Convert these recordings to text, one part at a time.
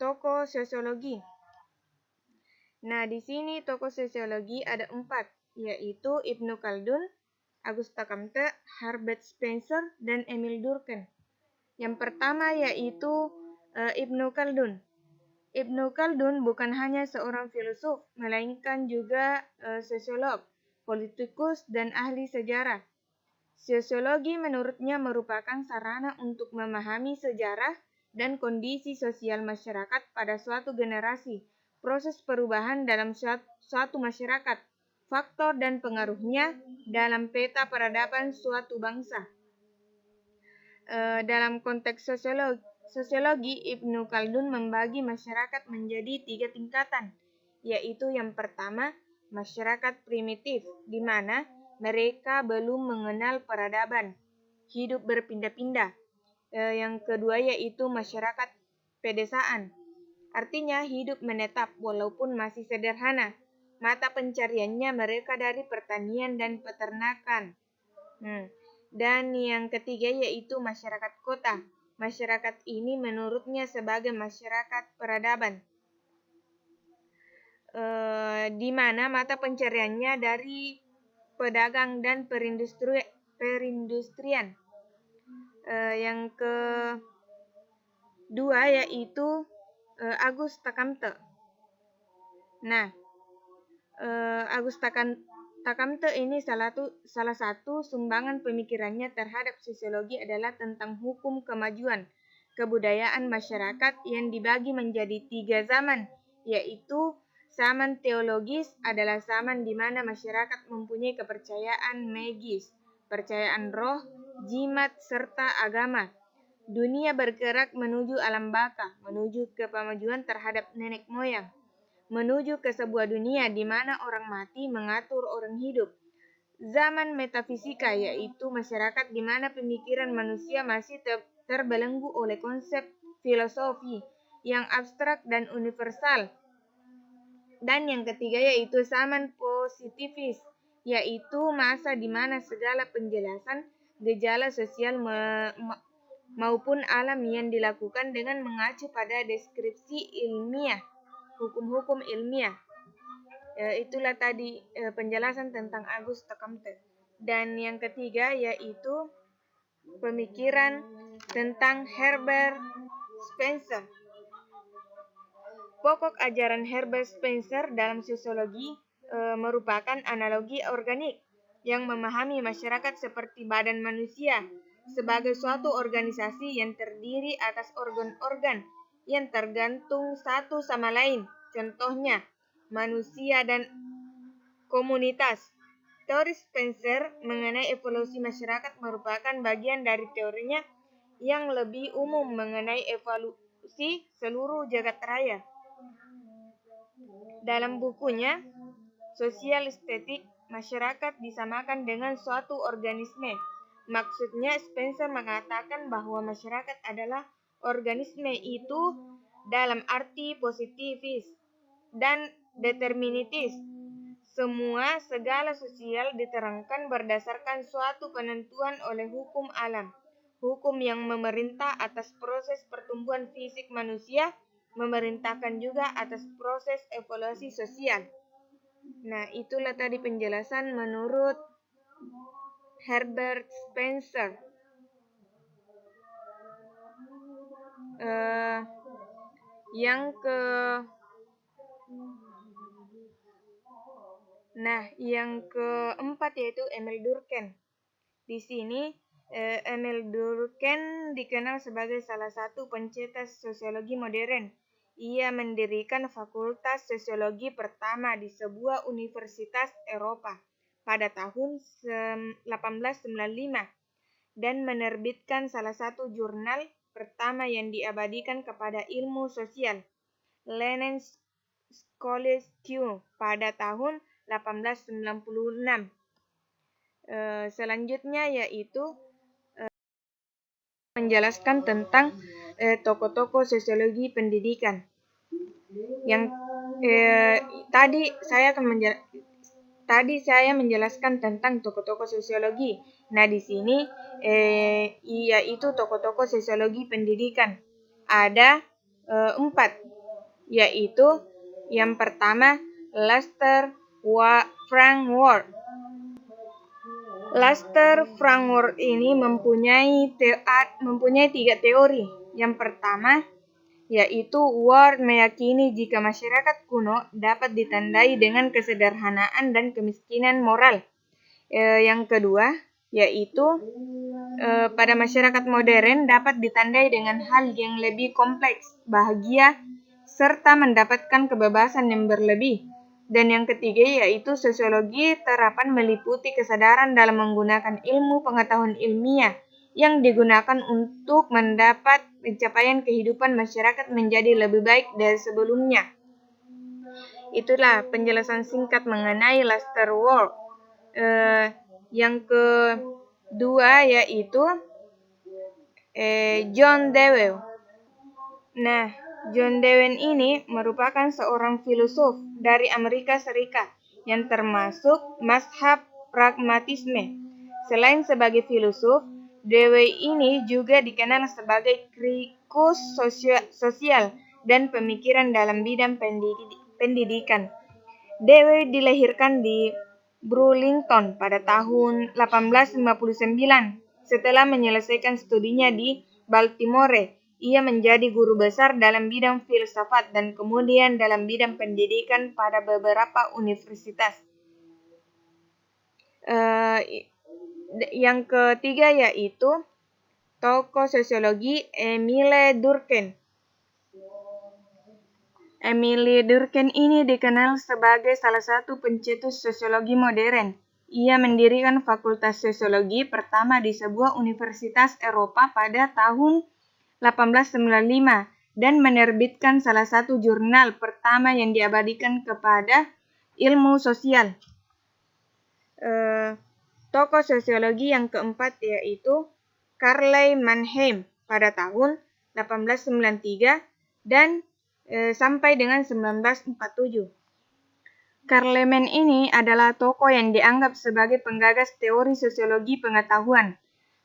tokoh sosiologi. Nah, di sini tokoh sosiologi ada 4, yaitu Ibnu Khaldun, Auguste Comte, Herbert Spencer, dan Emile Durkheim. Yang pertama yaitu Ibnu Khaldun. Ibnu Khaldun bukan hanya seorang filsuf, melainkan juga sosiolog, politikus, dan ahli sejarah. Sosiologi menurutnya merupakan sarana untuk memahami sejarah dan kondisi sosial masyarakat pada suatu generasi, proses perubahan dalam suatu masyarakat, faktor dan pengaruhnya dalam peta peradaban suatu bangsa. Dalam konteks sosiologi, Ibnu Khaldun membagi masyarakat menjadi 3 tingkatan, yaitu yang pertama, masyarakat primitif, di mana mereka belum mengenal peradaban, hidup berpindah-pindah. Yang kedua yaitu masyarakat pedesaan, artinya hidup menetap walaupun masih sederhana. Mata pencariannya mereka dari pertanian dan peternakan. Dan yang ketiga yaitu masyarakat kota. Masyarakat ini menurutnya sebagai masyarakat peradaban, di mana mata pencariannya dari pedagang dan perindustrian. Yang kedua yaitu Auguste Comte. Nah, Auguste Comte ini salah satu sumbangan pemikirannya terhadap sosiologi adalah tentang hukum kemajuan kebudayaan masyarakat yang dibagi menjadi 3 zaman, yaitu zaman teologis adalah zaman di mana masyarakat mempunyai kepercayaan magis, percayaan roh, jimat, serta agama. Dunia bergerak menuju alam baka, menuju ke pemajuan terhadap nenek moyang, menuju ke sebuah dunia di mana orang mati mengatur orang hidup. Zaman metafisika yaitu masyarakat di mana pemikiran manusia masih terbelenggu oleh konsep filosofi yang abstrak dan universal. Dan yang ketiga yaitu zaman positivis, yaitu masa di mana segala penjelasan gejala sosial maupun alam yang dilakukan dengan mengacu pada deskripsi ilmiah, hukum-hukum ilmiah. Itulah tadi penjelasan tentang Auguste Comte. Dan yang ketiga yaitu pemikiran tentang Herbert Spencer. Pokok ajaran Herbert Spencer dalam sosiologi merupakan analogi organik yang memahami masyarakat seperti badan manusia sebagai suatu organisasi yang terdiri atas organ-organ yang tergantung satu sama lain. Contohnya, manusia dan komunitas. Teori Spencer mengenai evolusi masyarakat merupakan bagian dari teorinya yang lebih umum mengenai evolusi seluruh jagat raya. Dalam bukunya, Sosial Estetik, masyarakat disamakan dengan suatu organisme. Maksudnya, Spencer mengatakan bahwa masyarakat adalah organisme itu dalam arti positivis dan deterministis. Segala sosial diterangkan berdasarkan suatu penentuan oleh hukum alam. Hukum yang memerintah atas proses pertumbuhan fisik manusia, memerintahkan juga atas proses evolusi sosial. Nah, itulah tadi penjelasan menurut Herbert Spencer. Yang keempat yaitu Emile Durkheim. Di sini Emile Durkheim dikenal sebagai salah satu pencetus sosiologi modern. Ia mendirikan fakultas sosiologi pertama di sebuah universitas Eropa pada tahun 1895 dan menerbitkan salah satu jurnal pertama yang diabadikan kepada ilmu sosial, Lennon's Scholastic, pada tahun 1896. Selanjutnya yaitu menjelaskan tentang tokoh-tokoh sosiologi pendidikan. Yang tadi saya menjelaskan tentang tokoh-tokoh sosiologi. Nah, di sini yaitu tokoh-tokoh sosiologi pendidikan. Ada 4, yaitu yang pertama Lester Frankworth. Lester Frankworth ini mempunyai 3 teori. Yang pertama yaitu Ward meyakini jika masyarakat kuno dapat ditandai dengan kesederhanaan dan kemiskinan moral. Yang kedua yaitu pada masyarakat modern dapat ditandai dengan hal yang lebih kompleks, bahagia, serta mendapatkan kebebasan yang berlebih. Dan yang ketiga yaitu sosiologi terapan meliputi kesadaran dalam menggunakan ilmu pengetahuan ilmiah yang digunakan untuk mendapat pencapaian kehidupan masyarakat menjadi lebih baik dari sebelumnya. Itulah penjelasan singkat mengenai Lester Frankworth. Yang kedua yaitu John Dewey. Nah, John Dewey ini merupakan seorang filosof dari Amerika Serikat yang termasuk mazhab pragmatisme. Selain sebagai filosof, Dewey ini juga dikenal sebagai kritikus sosial dan pemikiran dalam bidang pendidikan. Dewey dilahirkan di Burlington pada tahun 1859. Setelah menyelesaikan studinya di Baltimore, ia menjadi guru besar dalam bidang filsafat dan kemudian dalam bidang pendidikan pada beberapa universitas. Yang ketiga yaitu tokoh sosiologi Émile Durkheim. Émile Durkheim ini dikenal sebagai salah satu pencetus sosiologi modern. Ia mendirikan fakultas sosiologi pertama di sebuah universitas Eropa pada tahun 1895 dan menerbitkan salah satu jurnal pertama yang diabadikan kepada ilmu sosial. Tokoh sosiologi yang keempat yaitu Karl Mannheim pada tahun 1893 dan sampai dengan 1947. Karl Mannheim ini adalah tokoh yang dianggap sebagai penggagas teori sosiologi pengetahuan.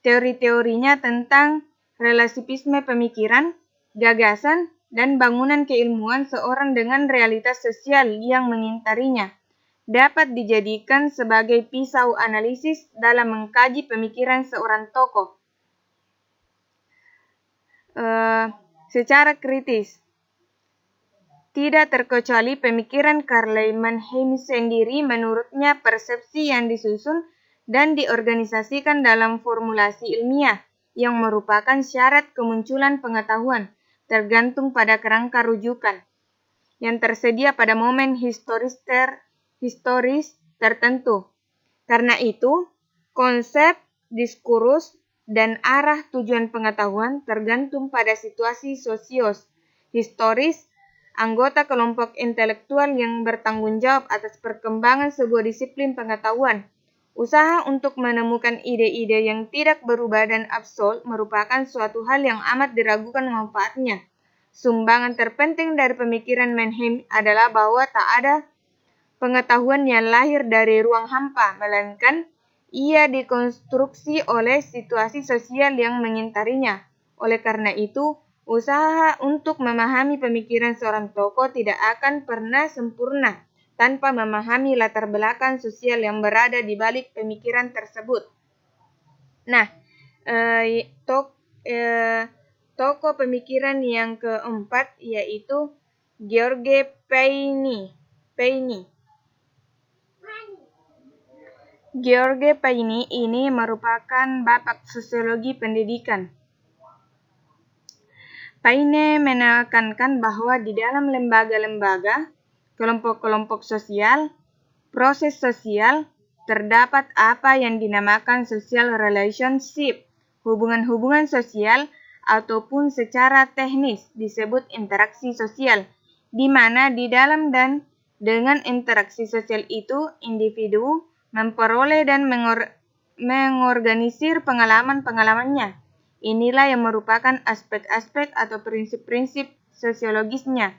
Teori-teorinya tentang relativisme pemikiran, gagasan, dan bangunan keilmuan seorang dengan realitas sosial yang mengintarinya dapat dijadikan sebagai pisau analisis dalam mengkaji pemikiran seorang tokoh secara kritis. Tidak terkecuali pemikiran Karl Mannheim sendiri, menurutnya persepsi yang disusun dan diorganisasikan dalam formulasi ilmiah yang merupakan syarat kemunculan pengetahuan tergantung pada kerangka rujukan yang tersedia pada momen historis tertentu. Karena itu, konsep, diskursus, dan arah tujuan pengetahuan tergantung pada situasi historis anggota kelompok intelektual yang bertanggung jawab atas perkembangan sebuah disiplin pengetahuan. Usaha untuk menemukan ide-ide yang tidak berubah dan absolut merupakan suatu hal yang amat diragukan manfaatnya. Sumbangan terpenting dari pemikiran Mannheim adalah bahwa tak ada pengetahuan yang lahir dari ruang hampa, melainkan ia dikonstruksi oleh situasi sosial yang mengintarinya. Oleh karena itu, usaha untuk memahami pemikiran seorang tokoh tidak akan pernah sempurna tanpa memahami latar belakang sosial yang berada di balik pemikiran tersebut. Nah, tokoh pemikiran yang keempat yaitu George Paini. George Paini ini merupakan bapak sosiologi pendidikan. Paine menekankan bahwa di dalam lembaga-lembaga, kelompok-kelompok sosial, proses sosial, terdapat apa yang dinamakan social relationship, hubungan-hubungan sosial, ataupun secara teknis disebut interaksi sosial, di mana di dalam dan dengan interaksi sosial itu, individu memperoleh dan mengorganisir pengalaman-pengalamannya. Inilah yang merupakan aspek-aspek atau prinsip-prinsip sosiologisnya.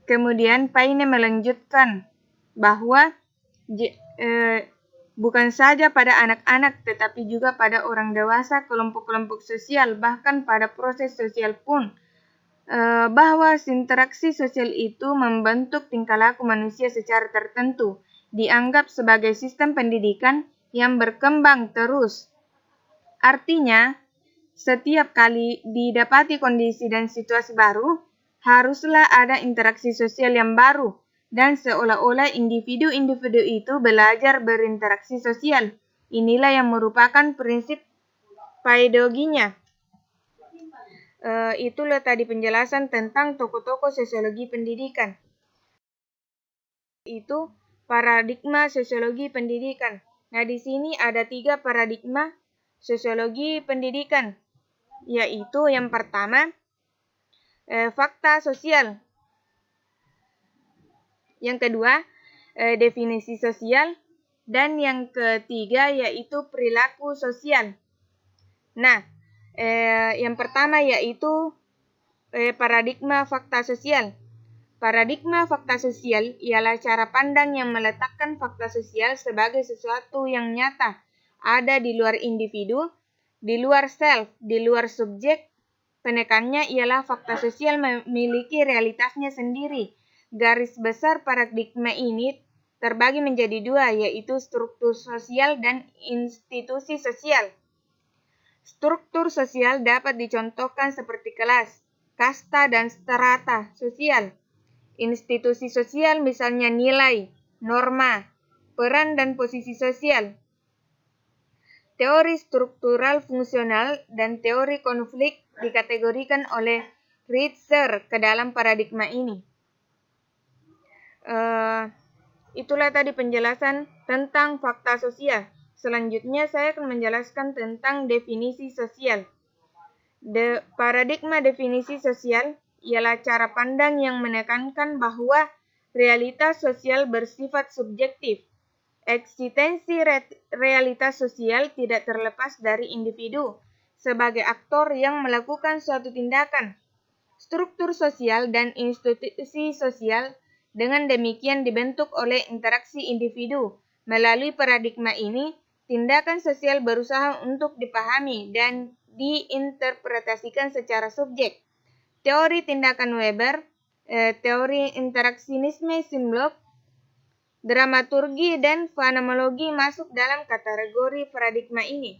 Kemudian Paine melanjutkan bahwa bukan saja pada anak-anak tetapi juga pada orang dewasa, kelompok-kelompok sosial, bahkan pada proses sosial pun bahwa interaksi sosial itu membentuk tingkah laku manusia secara tertentu, dianggap sebagai sistem pendidikan yang berkembang terus. Artinya, setiap kali didapati kondisi dan situasi baru, haruslah ada interaksi sosial yang baru, dan seolah-olah individu-individu itu belajar berinteraksi sosial. Inilah yang merupakan prinsip pedagoginya. Itulah tadi penjelasan tentang tokoh-tokoh sosiologi pendidikan. Itu paradigma sosiologi pendidikan. Nah, di sini ada 3 paradigma sosiologi pendidikan, yaitu yang pertama, fakta sosial. Yang kedua, definisi sosial. Dan yang ketiga, yaitu perilaku sosial. Nah, yang pertama yaitu paradigma fakta sosial. Paradigma fakta sosial ialah cara pandang yang meletakkan fakta sosial sebagai sesuatu yang nyata, ada di luar individu, di luar self, di luar subjek. Penekannya ialah fakta sosial memiliki realitasnya sendiri. Garis besar paradigma ini terbagi menjadi 2, yaitu struktur sosial dan institusi sosial. Struktur sosial dapat dicontohkan seperti kelas, kasta, dan strata sosial. Institusi sosial misalnya nilai, norma, peran, dan posisi sosial. Teori struktural fungsional dan teori konflik dikategorikan oleh Ritzer ke dalam paradigma ini. Itulah tadi penjelasan tentang fakta sosial. Selanjutnya saya akan menjelaskan tentang definisi sosial. Paradigma definisi sosial ialah cara pandang yang menekankan bahwa realitas sosial bersifat subjektif. Eksistensi realitas sosial tidak terlepas dari individu sebagai aktor yang melakukan suatu tindakan. Struktur sosial dan institusi sosial dengan demikian dibentuk oleh interaksi individu. Melalui paradigma ini, tindakan sosial berusaha untuk dipahami dan diinterpretasikan secara subjek. Teori tindakan Weber, teori interaksionisme Simlock, dramaturgi dan fenomenologi masuk dalam kategori paradigma ini.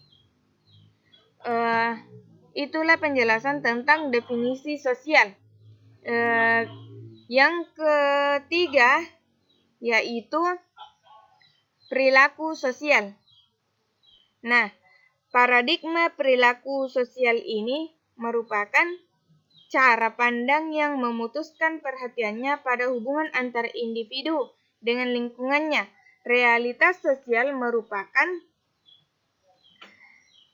Itulah penjelasan tentang definisi sosial. Yang ketiga yaitu perilaku sosial. Nah, paradigma perilaku sosial ini merupakan cara pandang yang memutuskan perhatiannya pada hubungan antar individu dengan lingkungannya. Realitas sosial merupakan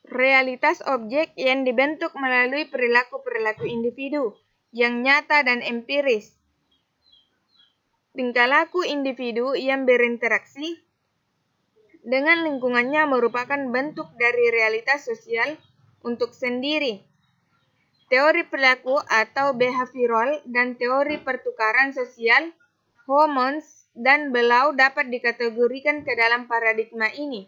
realitas objek yang dibentuk melalui perilaku-perilaku individu yang nyata dan empiris. Tingkah laku individu yang berinteraksi dengan lingkungannya merupakan bentuk dari realitas sosial untuk sendiri. Teori perilaku atau behavioral dan teori pertukaran sosial, Homans dan Belau dapat dikategorikan ke dalam paradigma ini.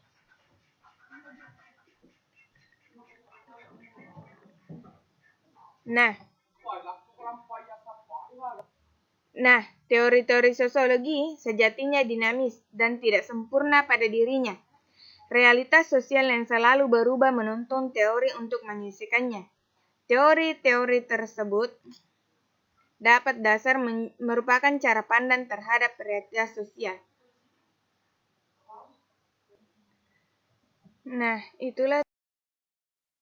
Nah, teori-teori sosiologi sejatinya dinamis dan tidak sempurna pada dirinya. Realitas sosial yang selalu berubah menuntun teori untuk menyelesaikannya. Teori-teori tersebut dapat dasar merupakan cara pandang terhadap realitas sosial. Nah, itulah